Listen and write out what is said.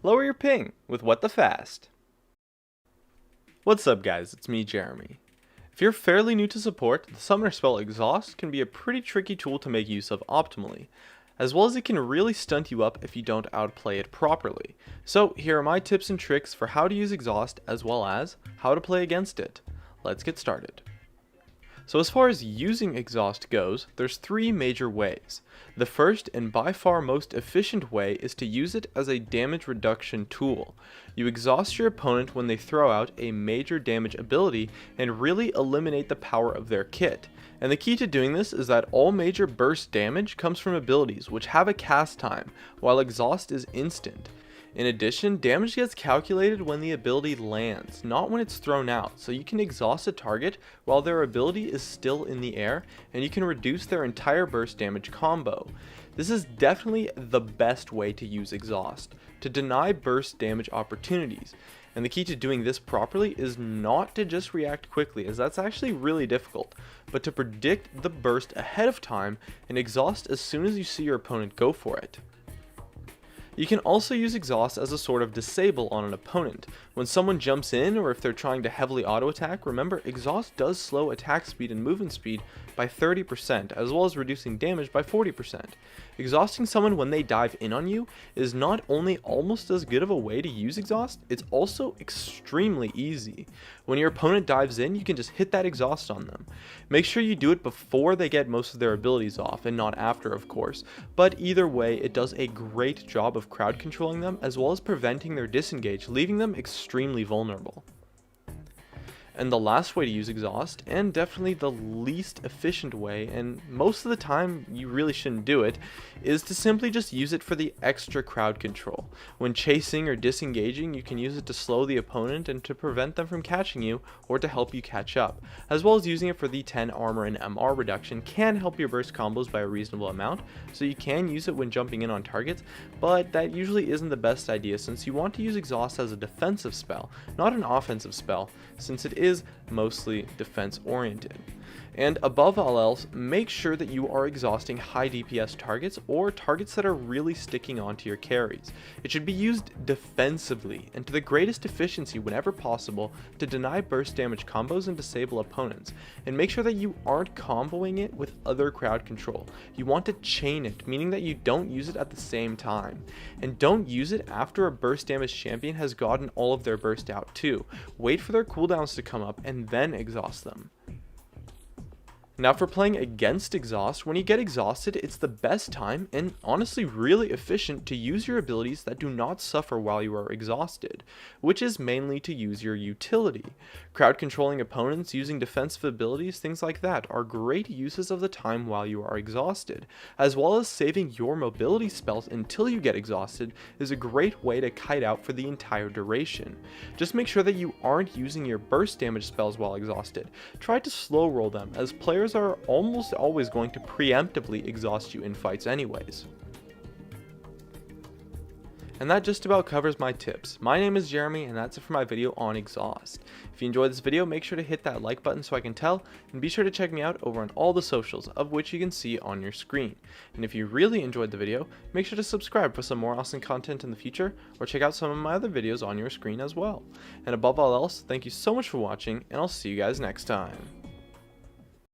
lower your ping with What the Fast. What's up guys, it's me Jeremy. If you're fairly new to support, the summoner spell Exhaust can be a pretty tricky tool to make use of optimally, as well as it can really stunt you up if you don't outplay it properly. So here are my tips and tricks for how to use Exhaust as well as how to play against it. Let's get started. So as far as using Exhaust goes, there's three major ways. The first and by far most efficient way is to use it as a damage reduction tool. You exhaust your opponent when they throw out a major damage ability and really eliminate the power of their kit. And the key to doing this is that all major burst damage comes from abilities which have a cast time, while Exhaust is instant. In addition, damage gets calculated when the ability lands, not when it's thrown out, so you can exhaust a target while their ability is still in the air, and you can reduce their entire burst damage combo. This is definitely the best way to use Exhaust, to deny burst damage opportunities. And the key to doing this properly is not to just react quickly, as that's actually really difficult, but to predict the burst ahead of time and exhaust as soon as you see your opponent go for it. You can also use Exhaust as a sort of disable on an opponent. When someone jumps in or if they're trying to heavily auto attack, remember Exhaust does slow attack speed and movement speed by 30% as well as reducing damage by 40%. Exhausting someone when they dive in on you is not only almost as good of a way to use Exhaust, it's also extremely easy. When your opponent dives in, you can just hit that Exhaust on them. Make sure you do it before they get most of their abilities off and not after, of course, but either way it does a great job of crowd controlling them as well as preventing their disengage, leaving them extremely vulnerable. And the last way to use Exhaust, and definitely the least efficient way, and most of the time you really shouldn't do it, is to simply just use it for the extra crowd control. When chasing or disengaging, you can use it to slow the opponent and to prevent them from catching you, or to help you catch up. As well as using it for the 10 armor and MR reduction can help your burst combos by a reasonable amount, so you can use it when jumping in on targets, but that usually isn't the best idea since you want to use Exhaust as a defensive spell, not an offensive spell, since it is mostly defense oriented. And above all else, make sure that you are exhausting high DPS targets or targets that are really sticking onto your carries. It should be used defensively and to the greatest efficiency whenever possible to deny burst damage combos and disable opponents. And make sure that you aren't comboing it with other crowd control. You want to chain it, meaning that you don't use it at the same time. And don't use it after a burst damage champion has gotten all of their burst out too. Wait for their cooldowns to come up and then exhaust them. Now for playing against Exhaust, when you get exhausted, it's the best time and honestly really efficient to use your abilities that do not suffer while you are exhausted, which is mainly to use your utility. Crowd controlling opponents, using defensive abilities, things like that are great uses of the time while you are exhausted, as well as saving your mobility spells until you get exhausted is a great way to kite out for the entire duration. Just make sure that you aren't using your burst damage spells while exhausted. Try to slow roll them, as players are almost always going to preemptively exhaust you in fights anyways. And that just about covers my tips. My name is Jeremy and that's it for my video on Exhaust. If you enjoyed this video, make sure to hit that like button so I can tell, and be sure to check me out over on all the socials, of which you can see on your screen. And if you really enjoyed the video, make sure to subscribe for some more awesome content in the future, or check out some of my other videos on your screen as well. And above all else, thank you so much for watching, and I'll see you guys next time.